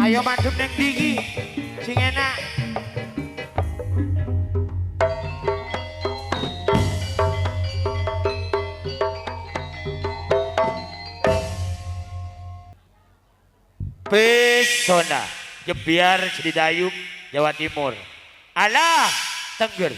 Ayo madhep neng digi sing enak. Pesona Jebiar Cedidayung Jawa Timur. Alah Tengger.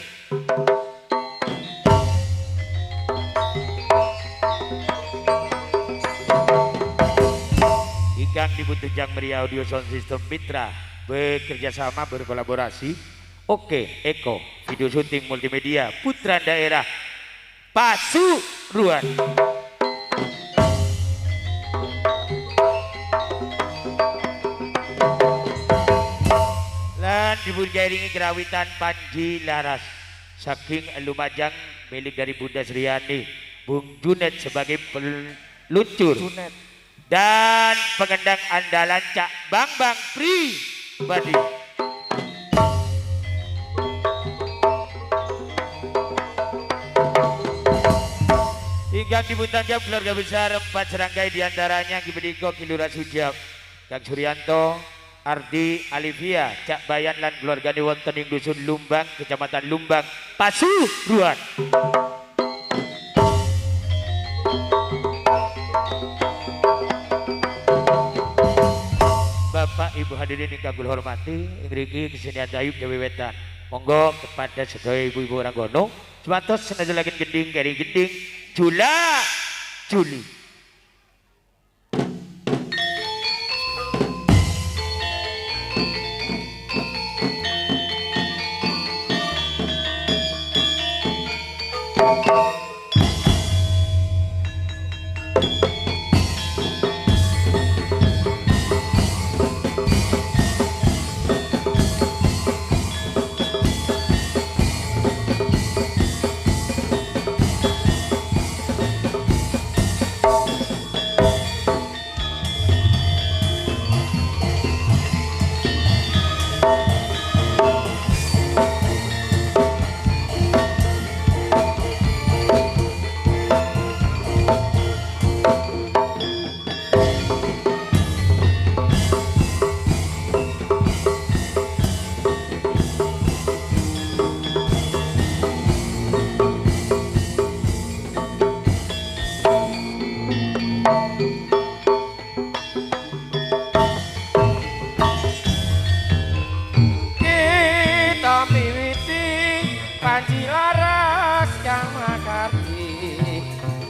Ikan dibutuhkan Meriah Audio Sound System Mitra bekerja sama berkolaborasi. Oke, Eko video syuting multimedia Putra Daerah Pasuruan. Lan dibudidayahi kerawitan Panji Laras saking Lumajang milik dari Bunda Sriani Bung Junet sebagai peluncur dan pengendang andalan Cak Bang pribadi. Hingga dibutangkan keluarga besar 4 serangkai diantaranya Gibediko Kilura Sujab, Kang Suryanto, Ardi Alivia, Cak Bayan lan keluarga di wonten ing dusun Lumbang, Kecamatan Lumbang, Pasuruan. Bapak Ibu hadirin yang kagul hormati, ngriki kesenian dayung Jawa Wetan. Monggo kepada sedaya ibu-ibu orang gono, sumatos senajan lagi gending keri gending Juli.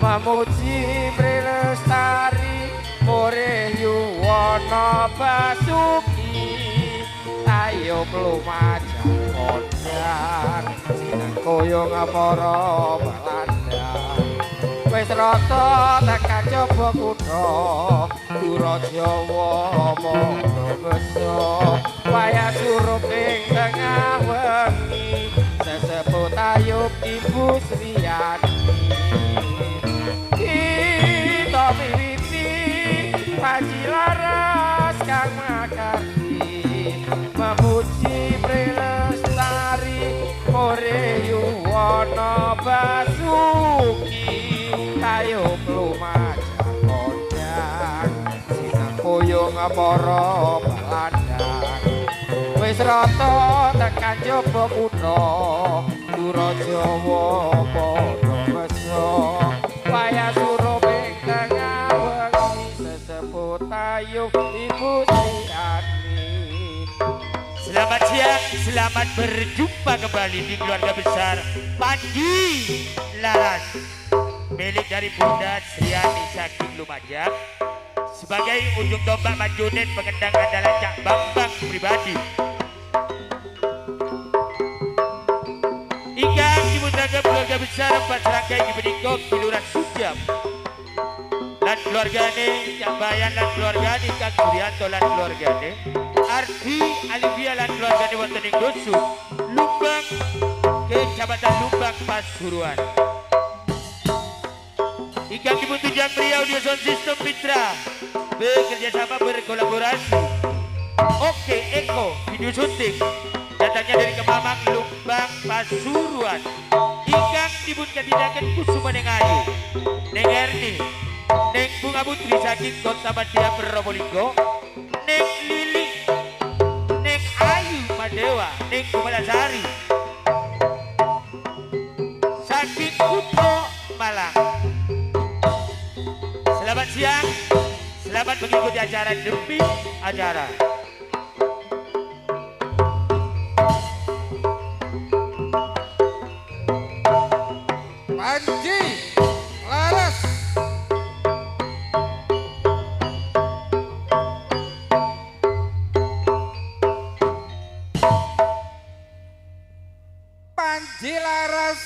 Memuji Prilestari Murih Yuwono Basuki ayo lumajang kondang sinang koyong para balandang wis rata tekan coba kutha Dura Jawa padha besa wayah surup ing tengah wengi sesebut ayub Ibu Sriani Panji Laras Kang Makarti memuji Prilestari Murih Yuwono Basuki ayo lumajang kondang sinang koyong para balandang wis rata tekan jaba kutha Dura Jawa padha besa wayah surup ing tengah Ayub Ibu Sriani. Selamat siang, selamat berjumpa kembali di keluarga besar Panji Laras milik dari Bunda Sriani saking Lumajang sebagai ujung tombak Majunet pengendang andalan Cak Bang pribadi. Ikan dimutrakan keluarga besar 4 serangkai Gibediko Kilura Sujab dan keluargane Cak Bayan lan keluargane Kang Suryanto lan keluargane Ardi Alivia lan keluargane wonten ing Dusun Lumbang Kecamatan Lumbang Pasuruan ingkang dipuntunjang beliau di Sound System Mitra bekerjasama berkolaborasi Oke Eko video syuting datangnya dari Kemamang Lumbang Pasuruan ingkang dipun kadinaken Kusuma Neng Ayu Neng Erni Neng Bunga Putri saking Kota Madia Probolinggo Neng Lili Neng Ayu Madewa Neng Kumalasari saking Kuto Malang. Selamat siang, selamat mengikuti acara demi acara. Panji Laras Panji Laras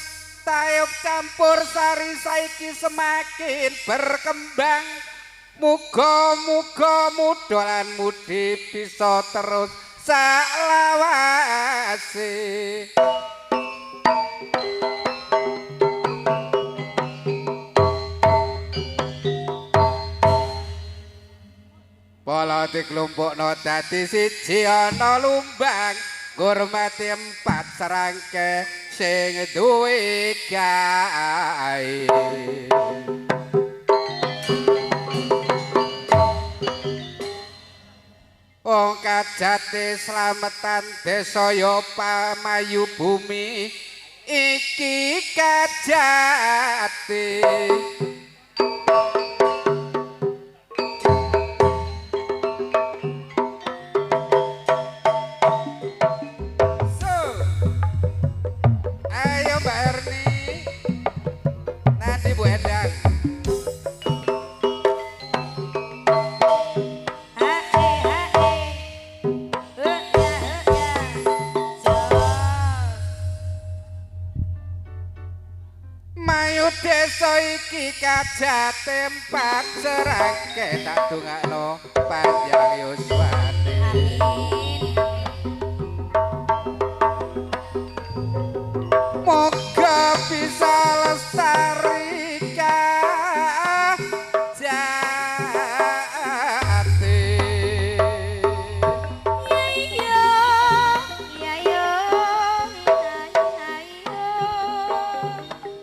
tayub campur sari saiki semakin berkembang muga-muga mudolan mudi bisa terus salawase Pola diklumpukno dadi siji ana Lumbang ngurmati 4 serangke sing duwe gawe Wong kajate slametan desa ya pamayu bumi iki kajate Ayo Mbak Erni nanti Bu Edang Mayu desa iki kajate 4 serangke tak dongakno panjang yuswane Moga bisa lestari kajate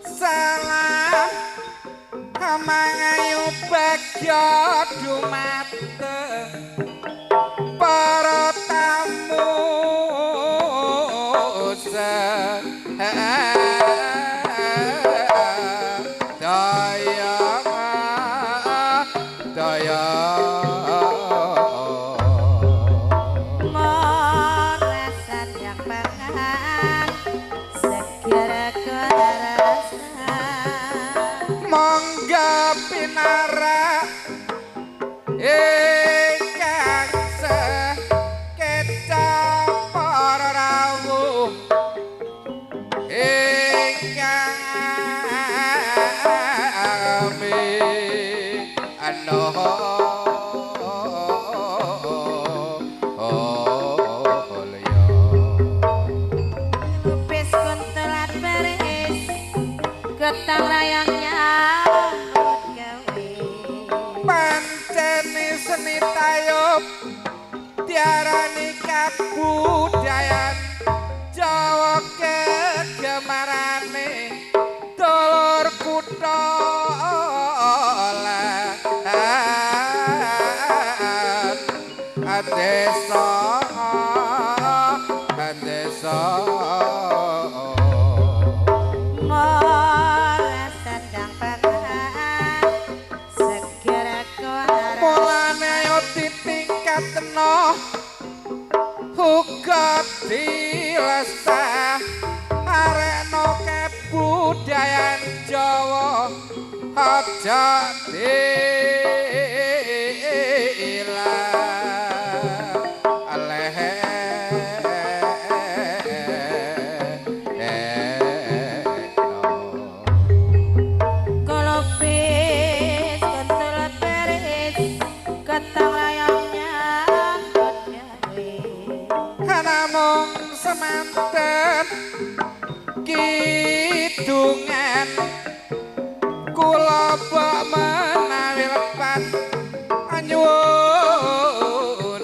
Salam mangayu bagya dumateng para tamu daya Morasan yang bahang segera kuarasa mongga pinara ingkang sekecap para rawuh ingkang amin lupis kuntulan beris getang rayangnya gawe panceni seni tayub diarani kabudayan Jawa kegemarane dulur kutha desa morasan yang bahang segera kuarasa mulane ayo ditingkatno uga dilestarekno kabudayan Jawa aja kolopis kuntulan Gotong royong nyambut gawe namung semanten kidungan kula bok menawi lepat nyuwun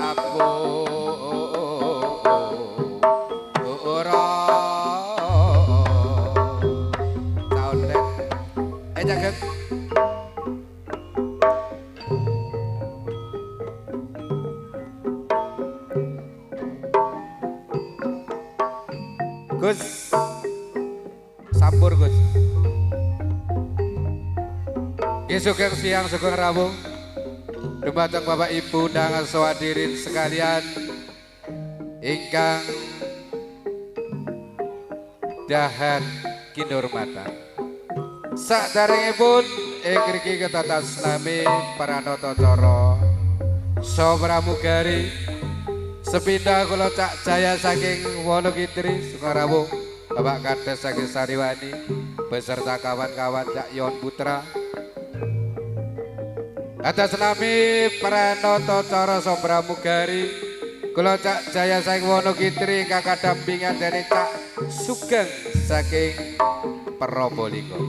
ngapura taundet jaget Gus sampur Gus Sugeng siang sugeng rawuh dumateng Bapak Ibu dan sawadirin sekalian ingkang dahat kinurmatan saderengipun ing mriki ketatas nami Pranata Cara saha pramugari sepindah kula Cak Jaya saking Wonogiri sugeng rawuh Bapak Kades saking Sariwani beserta kawan-kawan Cak Yon Putra atas nami Pranata Cara saha pramugari kula Cak Jaya saking Wonogiri kakak dampingan dari Cak Sugeng saking Probolinggo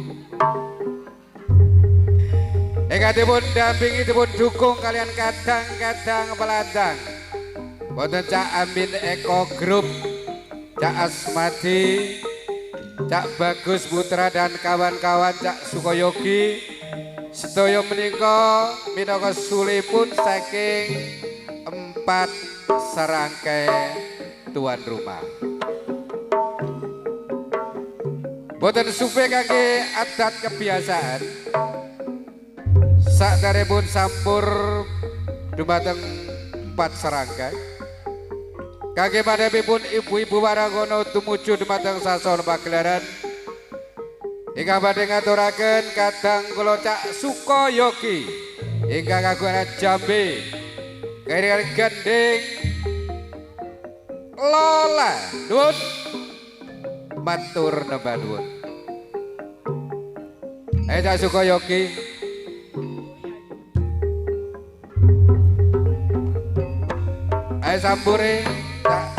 ingkang dampingi dipun dukung kalian kadang-kadang pelandang wonten Cak Amin Eko Group Cak Asmadi Cak Bagus Putra dan kawan-kawan Cak Sukoyogi sedaya menika minangka sulipun saking 4 serangkai tuan rumah boten supe kangge adat kebiasaan saderepun sampur dumateng 4 serangkai kangge madhepipun ibu-ibu warangana tumuju dumateng sasana pagelaran ingkang badhe ngaturaken kadang kula Cak Sukoyogi ingkang kagungan Jambe kaliyan gandeng Lola nuwun matur nembah nuwun Cak Sukoyogi sampure Cak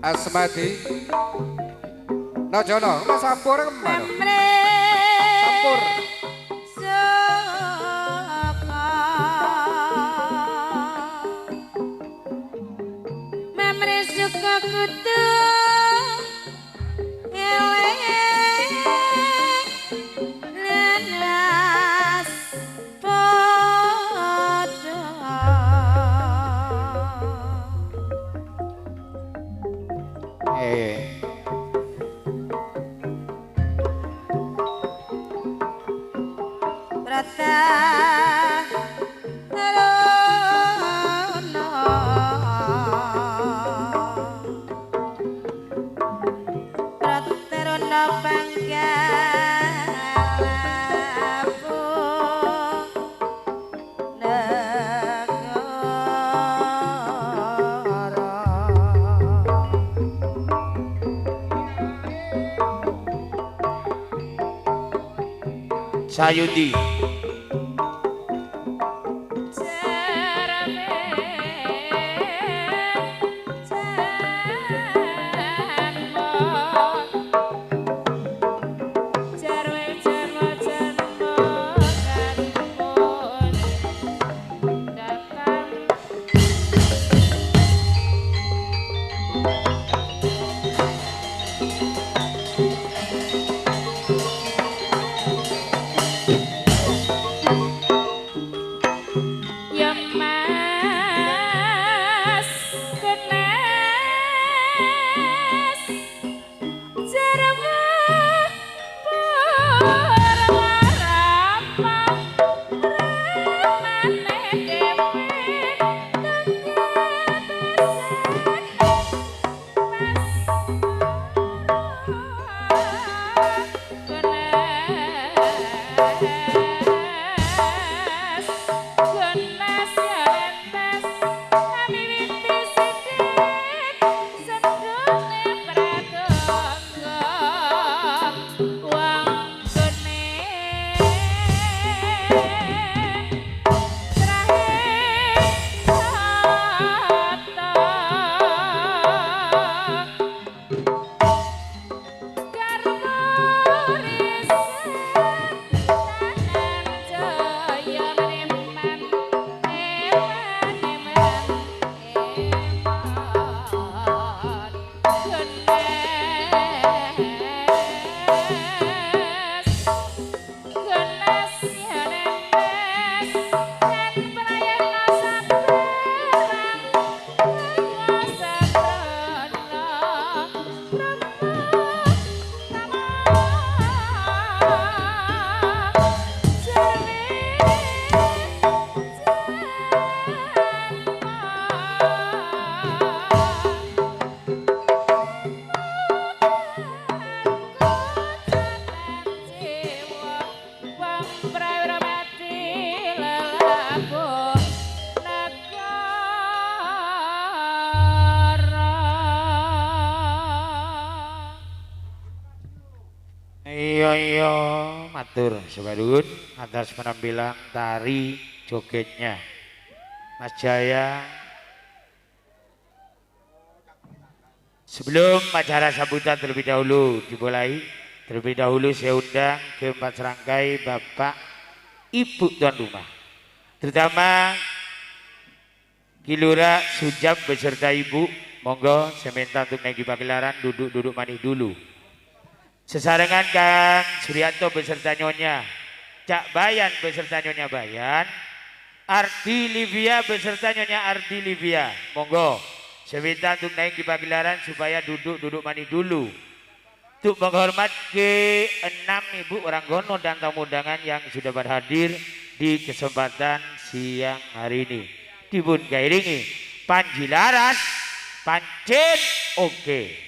Asmadi Najono mas sampur kemana? Sampur Memre suka kutu lenas podo Prata Rono Prata Rono Panggalapu Negara Sayudi prawira mati lelabuh Iya matur Subadun atas penampilan tari jogetnya Mas Jaya. Sebelum acara sambutan terlebih dahulu dimulai, terlebih dahulu saya undang keempat serangkai Bapak Ibu tuan rumah, terutama Kilura Sujab beserta Ibu. Monggo saya minta untuk naik di pagelaran, duduk manis dulu. Sesarengan Kang Suryanto beserta Nyonya Cak Bayan beserta Nyonya Bayan, Ardi Livia beserta Nyonya Ardi Livia. Monggo saya minta untuk naik di pagelaran supaya duduk manis dulu. Untuk menghormat ke-6 Ibu orang Gono dan tamu undangan yang sudah berhadir di kesempatan siang hari ini. Dipun kairingi Panji Laras, pancen oke.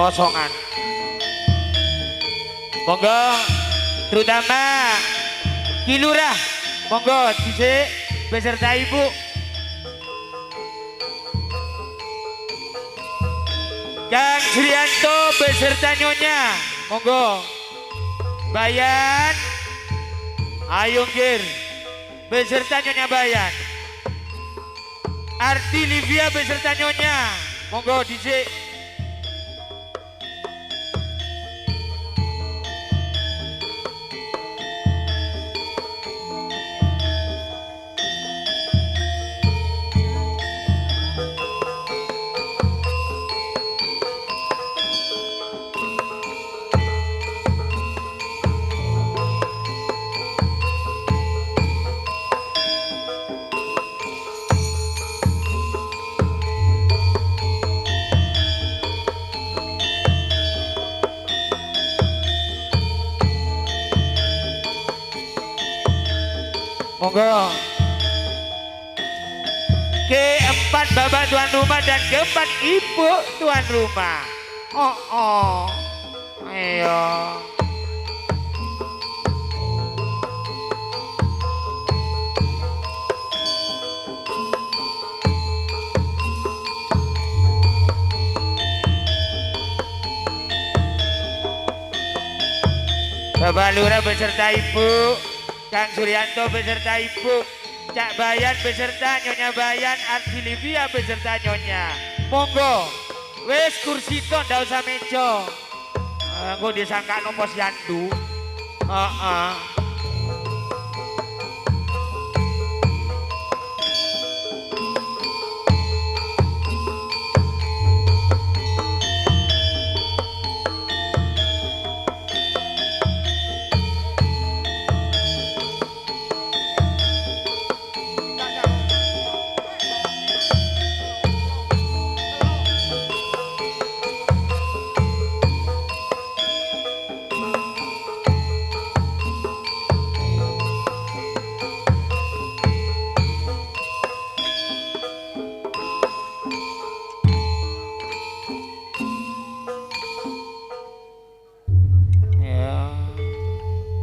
Kosongan. Monggo terutama Kilurah, monggo dhisik beserta Ibu. Kang Suryanto beserta Nyonya, monggo. Bayan, ayo Gir beserta Nyonya Bayan. Arti Livia beserta Nyonya, monggo dhisik. Monggo keempat bapak tuan rumah dan keempat ibu tuan rumah. Ayo. Bapak Lurah beserta Ibu, Kang Suryanto beserta Ibu, Cak Bayan beserta Nyonya Bayan, Ardi Livia beserta Nyonya. Monggo, wes kursi to ndak usah meja. Engko disangkano posyandu. Heeh.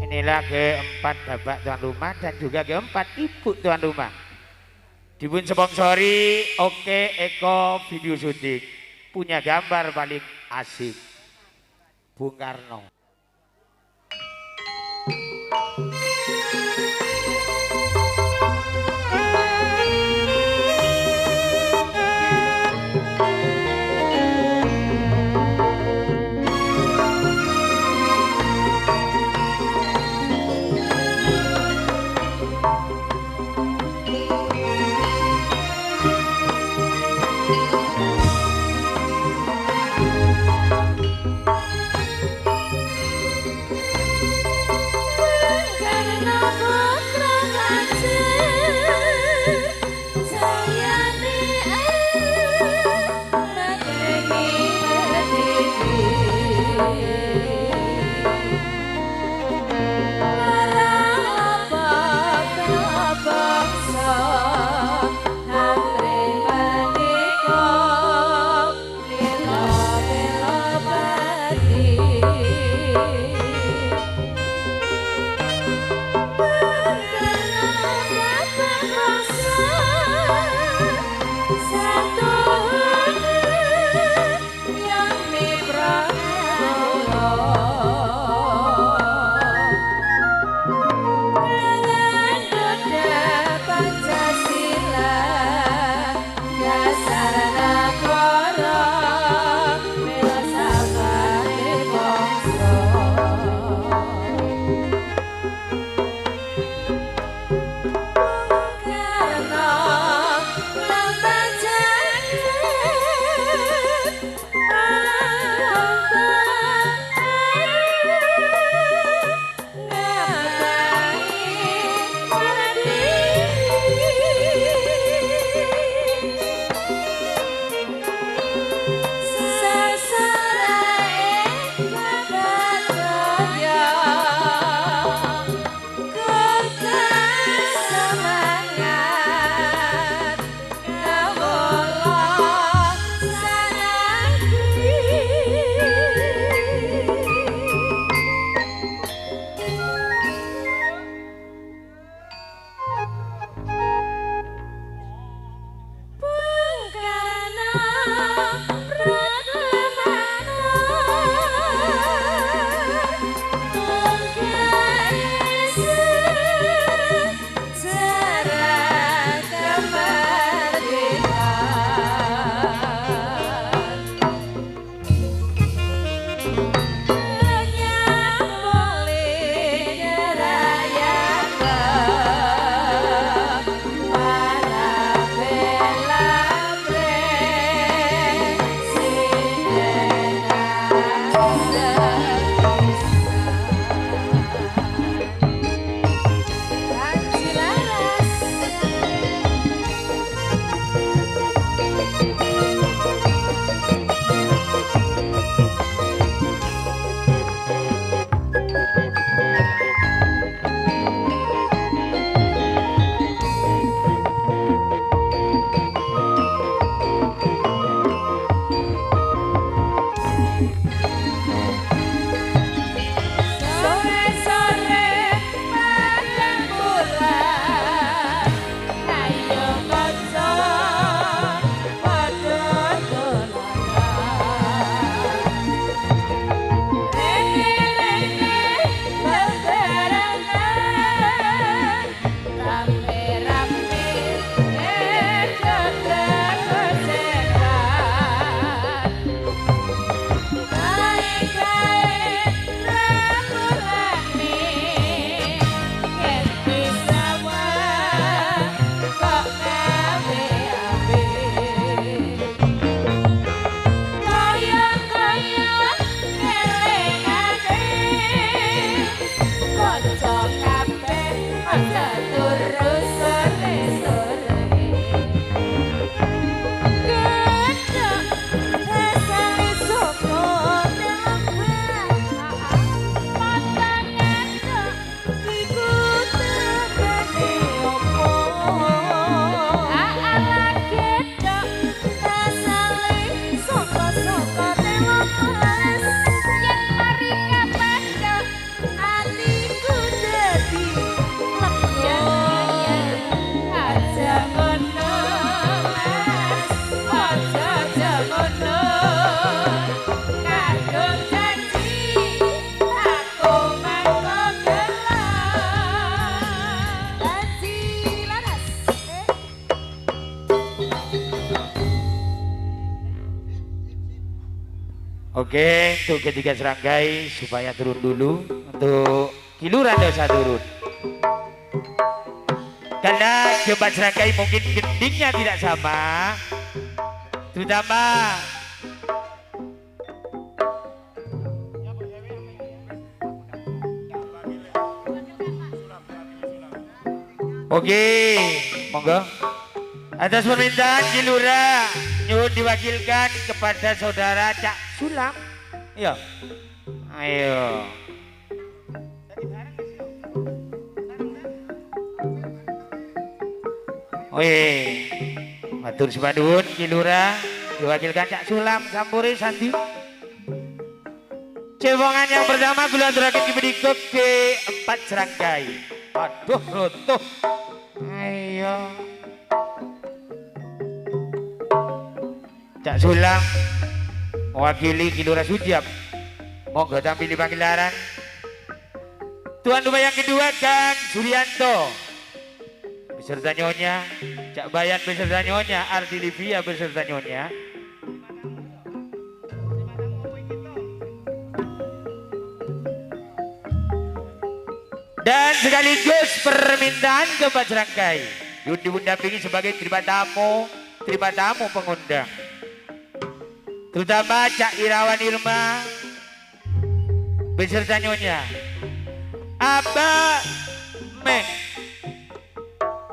Inilah keempat bapak tuan rumah dan juga keempat ibu tuan rumah. Dipun sponsori Oke Eko Video Syuting, punya gambar paling asik Bung Karno. Oke, untuk ketiga serangkai supaya turun dulu. Untuk Kilura dosa turun. Karena keempat serangkai mungkin gendingnya tidak sama. Terutama oke, monggo. Atas permintaan Kilura nyuwun diwakilkan kepada saudara Cak Sulam. Iya. Ayo. Wih, matur sepadun Kilura diwakilkan Cak Sulam sampuri Santi. Cewongan yang pertama gula terakhir diberikan ke 4 serangkai. Aduh, runtuh. Ayo. Cak Sulam mewakili Kilura Sudiap. Monggo tampil di pagelaran. Tuan rumah yang kedua Kang Suryanto beserta nyonya, Cak Bayan beserta nyonya, Ardi Livia beserta nyonya. Dan sekaligus permintaan keempat serangkai yang didampingi sebagai terima tamu pengundang. Terutama Cak Irawan Irma beserta nyonya Aba Meng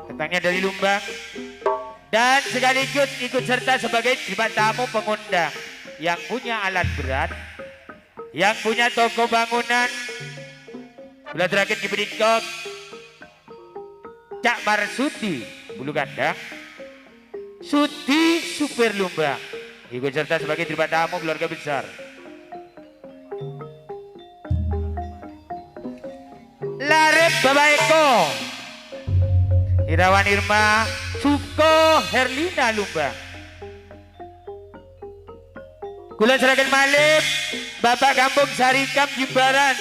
datangnya dari Lumbang dan sekaligus ikut serta sebagai terima tamu pengundang yang punya alat berat, yang punya toko bangunan. Bulan terakhir diberi kok Cak Marsudi Bulu Gandang, Sudi Super Lumbang ikut serta sebagai terima tamu keluarga besar. Larep Bapak Eko, Irawan Irma, Suko Herlina Lumbang. Kula serahkan malih Bapak Kampung Sarikam Jimbaran,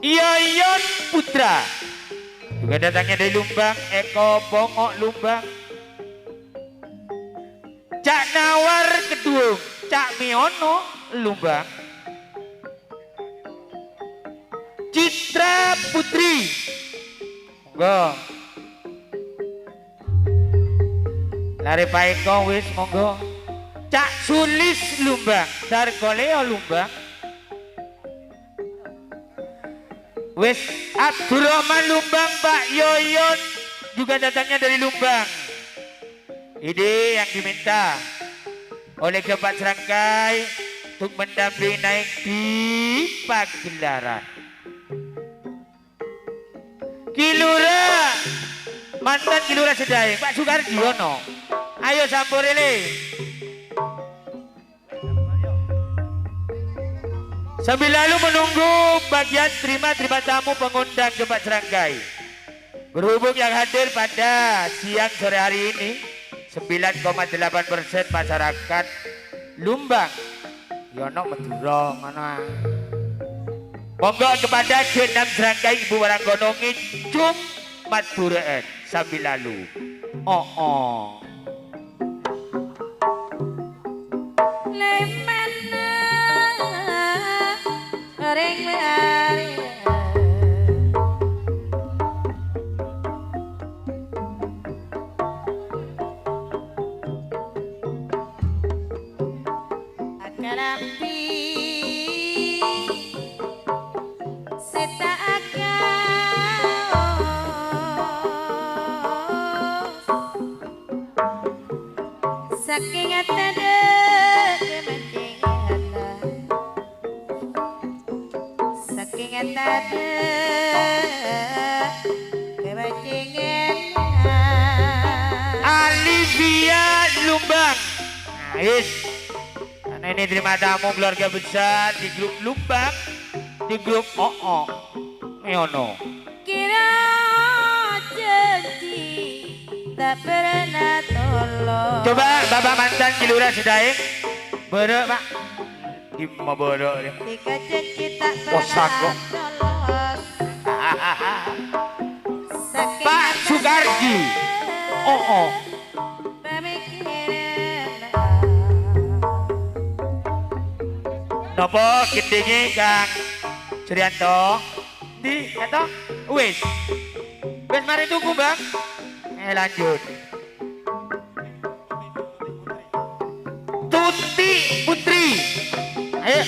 Yoyon Putra juga datangnya dari Lumbang. Eko Bongok Lumbang, Cak Nawar Kedung, Cak Miono Lumbang, Citra Putri, monggo. Lari Pak Eko wis monggo. Cak Sulis Lumbang, Dargoleo Lumbang. Wis Abdurrahman Lumbang, Pak Yoyon juga datangnya dari Lumbang. Ini yang diminta oleh keempat serangkai untuk mendampingi naik di pagelaran. Kilura, mantan Kilura Sedaeng, Pak Sugardiono. Ayo sampurele. Sambil lalu menunggu bagian terima tamu pengundang keempat serangkai. Berhubung yang hadir pada siang sore hari ini 9,8% masyarakat Lumbang. Yono Madura mana? Monggo kepada G6 serangkai Ibu Waranggono ngicung Maduraan sambil lalu. Oh. Ring lari akan api seta akan saking atade kemancing saking atade kebancingan Alivia Lumbang. Ais. Karena ini terima tamu keluarga besar di grup Lumbang, di grup Oo Meono. kira janji tak pernah tolong. Coba Bapak mantan Kilura Sedaeng. Bero Pak. Di mau bero ya. Jika janji tak Osako. pernah tolong. Saking Pak Sugardi. Oo. pemikiran Napa gendenge Kang Jerianto? Ndi, kato? Wis. Wis mari tuku, Bang. Lanjut. Tuti Putri. Ayo.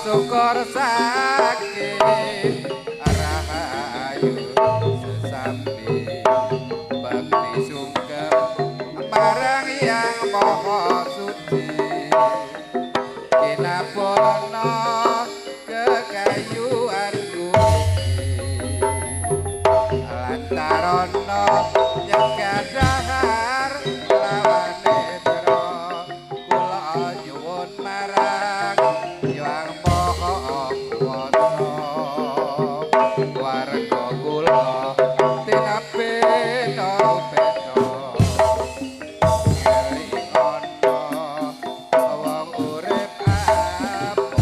syukur sakit rahayu sesambi bakti sungkem marang yang moho suci kinapurna kekayuan kuiki lantarono nyekadahar lawan netro kula nyuwun marang yang moho kuwasa warga kula tinape peto ngeling ana wong urip apung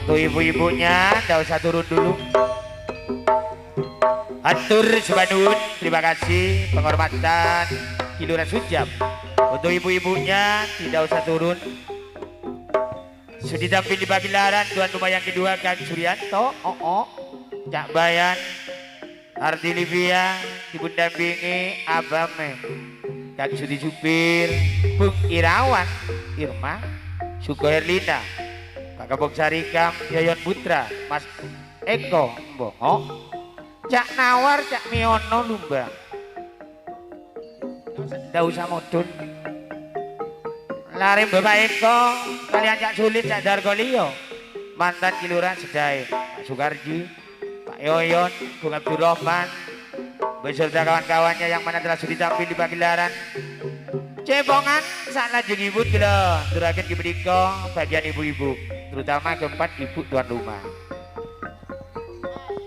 Untuk ibu-ibunya tidak usah turun dulu. Atur sebanun, terima kasih penghormatan Kilura Sujam. Untuk ibu-ibunya tidak usah turun. Sudah tampil di pagelaran tuan rumah yang kedua Kang Suryanto, Cak Bayan, Ardi Livia, dipundampingi Abame, Kang Sudi Supir, Bung Irawan, Irma, Suko Herlina, Pak Kabok Sarikam, Yoyon Putra, Mas Eko, Mbok, Cak Nawar, Cak Miono Lumba. Tidak usah modun. Lari Bapak Eko, kalian Cak Sulit, Cak Dargolio, mantan Kilura Sedai, Pak Sukarji, Pak Yoyon, Bung Abdurrahman, beserta kawan-kawannya yang mana telah sudah tampil di pagelaran. Cepongan saat lajeng ibu gila, terakhir diberikan bagian ibu-ibu, terutama keempat ibu tuan rumah.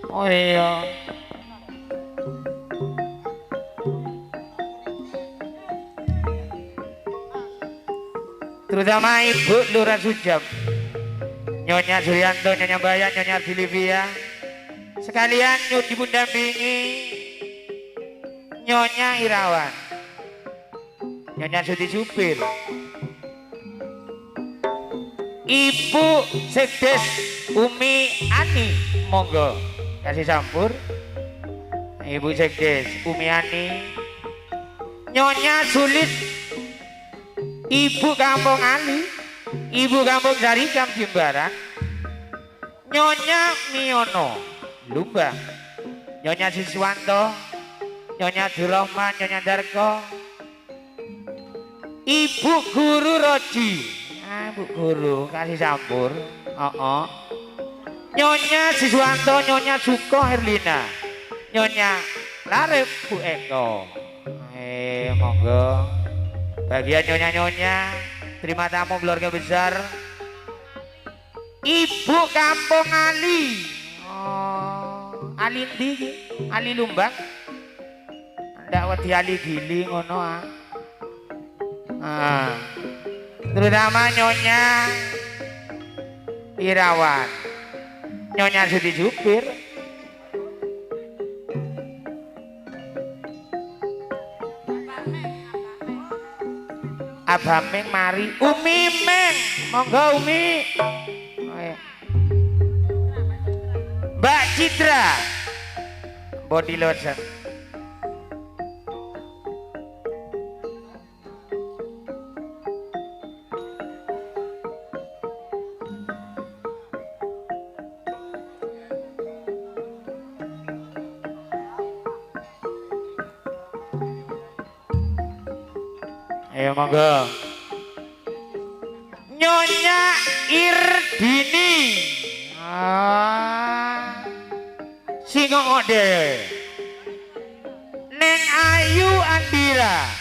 Oh iya. Terutama Ibu Lurah Sujam, Nyonya Suryanto, Nyonya Bayan, Nyonya Silvia, sekalian dipundampingi Nyonya Irawan, Nyonya Sudi Supir, Ibu Sekdes Umi Ani, monggo kasih sampur. Ibu Sekdes Umi Ani, Nyonya Sulit, Ibu Kampung Ali, Ibu Kampung Sarikam Jimbaran, Nyonya Miono Lumba, Nyonya Siswanto, Nyonya Durrahman, Nyonya Darko, Ibu Guru Roji, Ibu Guru kasih sampur, Nyonya Siswanto, Nyonya Suko Herlina, Nyonya Larep Bu Eko, monggo. Bagian nyonya-nyonya, terima tamu keluarga besar Ibu Kampung Ali, Ali ndi? Ali Lumbang? Ndak wedi Ali Gili ngono terutama nyonya Irawan, Nyonya Sudi Supir, Abah Meng mari, Umi Meng, monggo Umi. Mbak Citra, body lotion. Ayo monggo. Nyonya Irdini, Singo Ode, Neng Ayu Andira.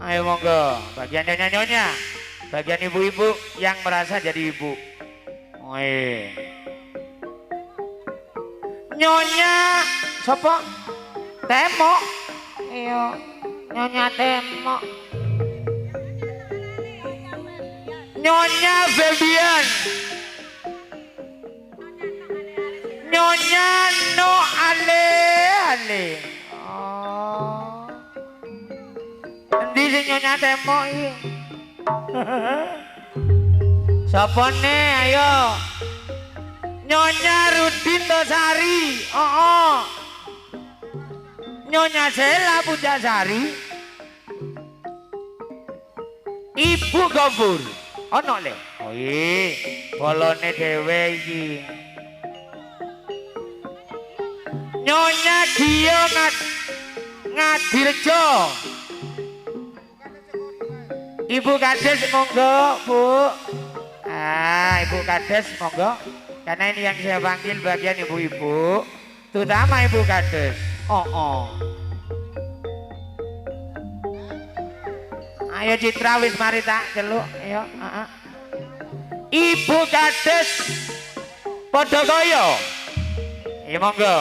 Ayo monggo, bagian nyonya-nyonya, bagian ibu-ibu yang merasa jadi ibu. Nyonya sapa? Temok. Iya, Nyonya Temok. Nyonya Febian, Nyonya No Ale. Endi sing Nyonya Temok iki? Sapa ne ayo? Nyonya Rudin Tosari. Nyonya Sela Pujasari. Ibu Gofur. Ono le. Oh iya, bolone dhewe iki. Nyonya Gio Ngadirjo. Ibu Kades monggo, Bu. Ibu Kades monggo. Karena ini yang saya panggil bagian ibu-ibu, terutama Ibu Kades. Ayo Citra wis mari tak celuk, ayo. Ibu Kades padha kaya. Ya monggo.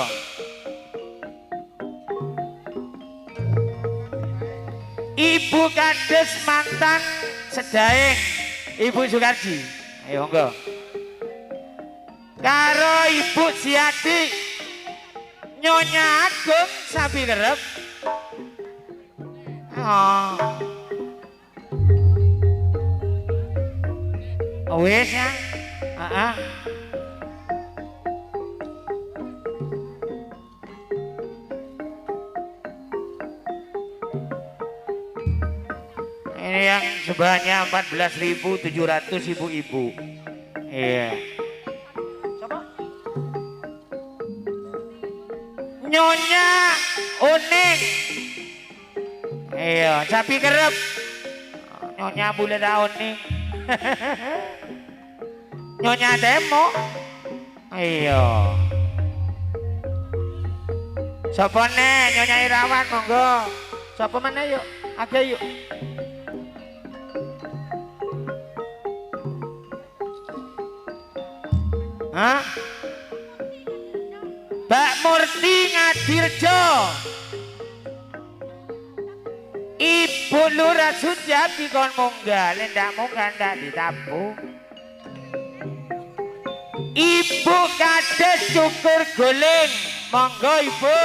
Ibu Kades mantan Sedaeng, Ibu Sukarji. Ayo monggo. karo Ibu Siati Nyonya Agung sapi kerep. Oh. Wes ya. Heeh. Ini yang sebanyak 14.700 ibu-ibu. Iya. Siapa? Nyonya Uning. Iya, sapi kerep. Nyonya Bule Uning. Nyonya Demo. Iya. Sapa nih Nyonya Irawan monggo. Sapa mana yuk? Ada yuk. Hah? Mbak Murti Ngadirjo. Ibu Lurah Sujati kon munggah, lendak munggah ndak ditampung. Ibu Kades Cukur Guling, monggo Ibu.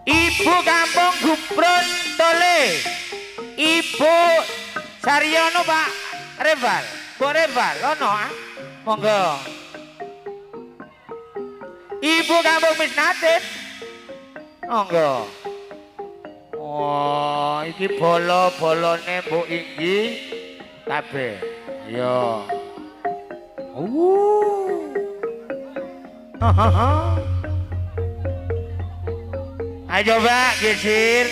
Ibu Kampung Gupron Tole, Ibu Saryono Pak Reval, Bu Reval, ono ah, monggo. Ibu Kampung Misnatin, monggo. Oh, iki bolo-bolone Bu Inggi, kabeh, yo. Ayo coba geser.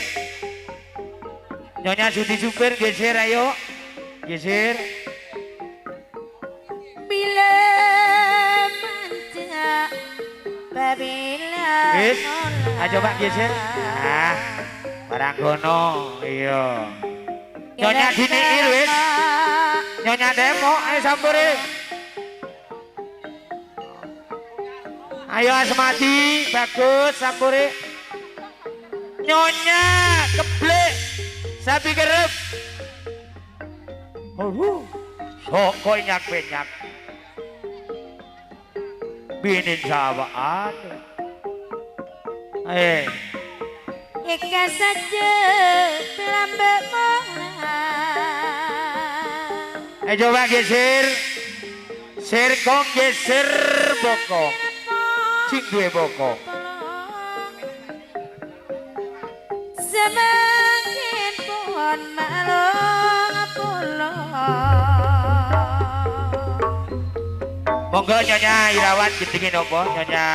Nyonya Sudi Supir geser ayo. Geser. Bila manja babila Wis. Ayo coba geser. Nah, barang kono. Iya. Nyonya Diniir wis. Nyonya Demo ayo sampure. Ayo Asmadi, bagus sampure. Nyonya Keblek sapi kerep. Soko nyak-nyak. Binin sawaan. Ika saja pelambek mola. Coba geser. Serkong geser bokong. Sing duwe bokong. Semakin pohon malong pulau. Monggo Nyonya Irawan gendingin apa Nyonya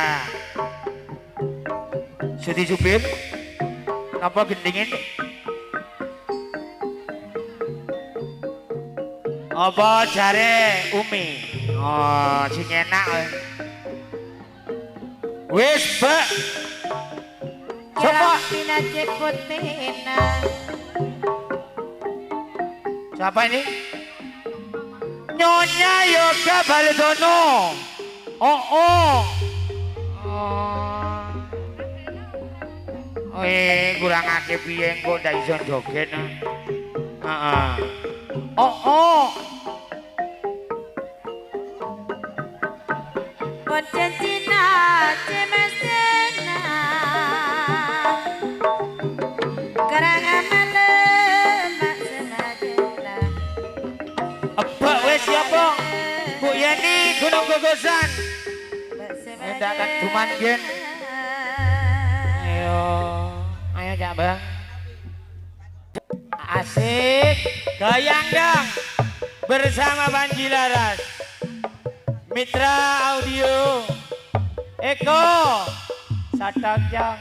Sudi Supir apa gendingin apa jare Umi. Oh sing enak wis Mbak. Coba Pinacek putina. siapa ini? Nyonya Yoga Baledono. Oh. Kurang akeh piye engko ndak iso joget. Heeh. Oh. Bocah Cina cemesena. Kerang amalem mak senajela. Apa wes siapa? Bu Yani Gunung Gogosan. Endak kan duman gen. Ayo Cak Bang. Asik. Goyang bersama Panji Laras. Mitra Audio. Eko. Satakjang.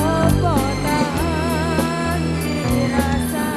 Apa tahan dirasa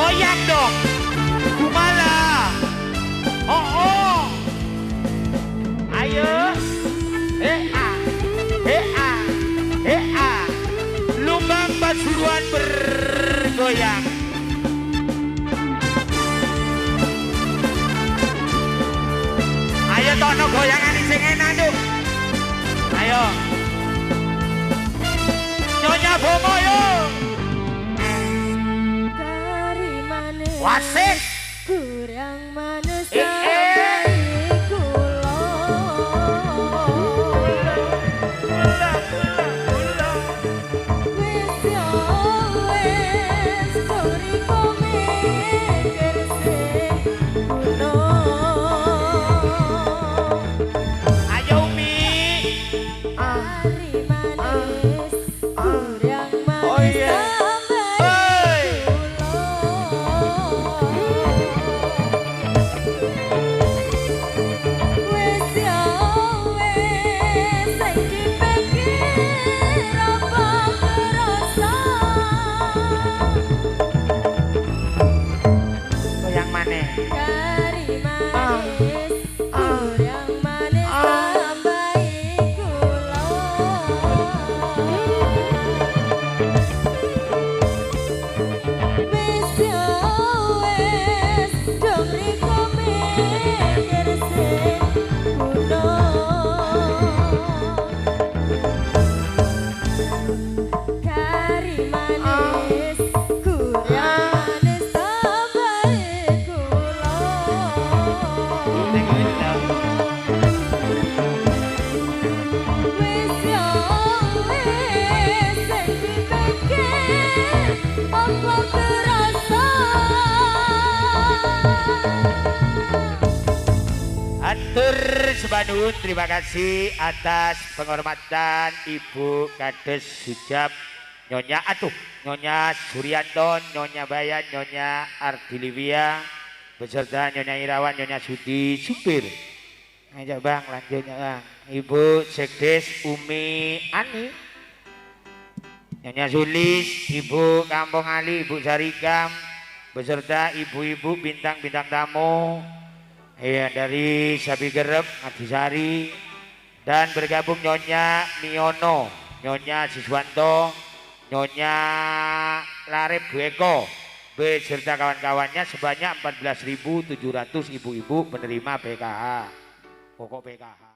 Goyang dong. Kumala. Oh oh. Ayo. Lumbang Pasuruan bergoyang. Ayo tono goyangan sing enak tuh. Ayo. Nyonya Bomo yo. Kari manis Wasik. kurang manis Eh, eh. sampai kula. Wis yo wis toriko mikir sing kuno. Ayo Umi. Kari manis kurang Oh, manis iya. sampai Hei. wis yo wis sing dipikir apa kerasa. Goyang maneh. Kari manis kurang manis sampai kula. Wis yo wis dong riko mikir sing kuno. Kari manis kurang manis sampai kula. Wis yo wis sing dipikir apa kerasa. Atur sebanun, terima kasih atas penghormatan Ibu Kades Sujab, Nyonya Nyonya Suryanto, Nyonya Bayan, Nyonya Ardilivia, beserta Nyonya Irawan, Nyonya Sudi Supir. Ayo Bang, lanjutnya Bang. Ibu Sekdes Umi Ani, Nyonya Sulis, Ibu Kampung Ali, Ibu Sarikam, beserta ibu-ibu bintang-bintang tamu. Iya dari Sabi Gerep, Adisari, dan bergabung Nyonya Miono, Nyonya Siswanto, Nyonya Larip Bueko, beserta kawan-kawannya sebanyak 14.700 ibu-ibu menerima PKH, pokok PKH.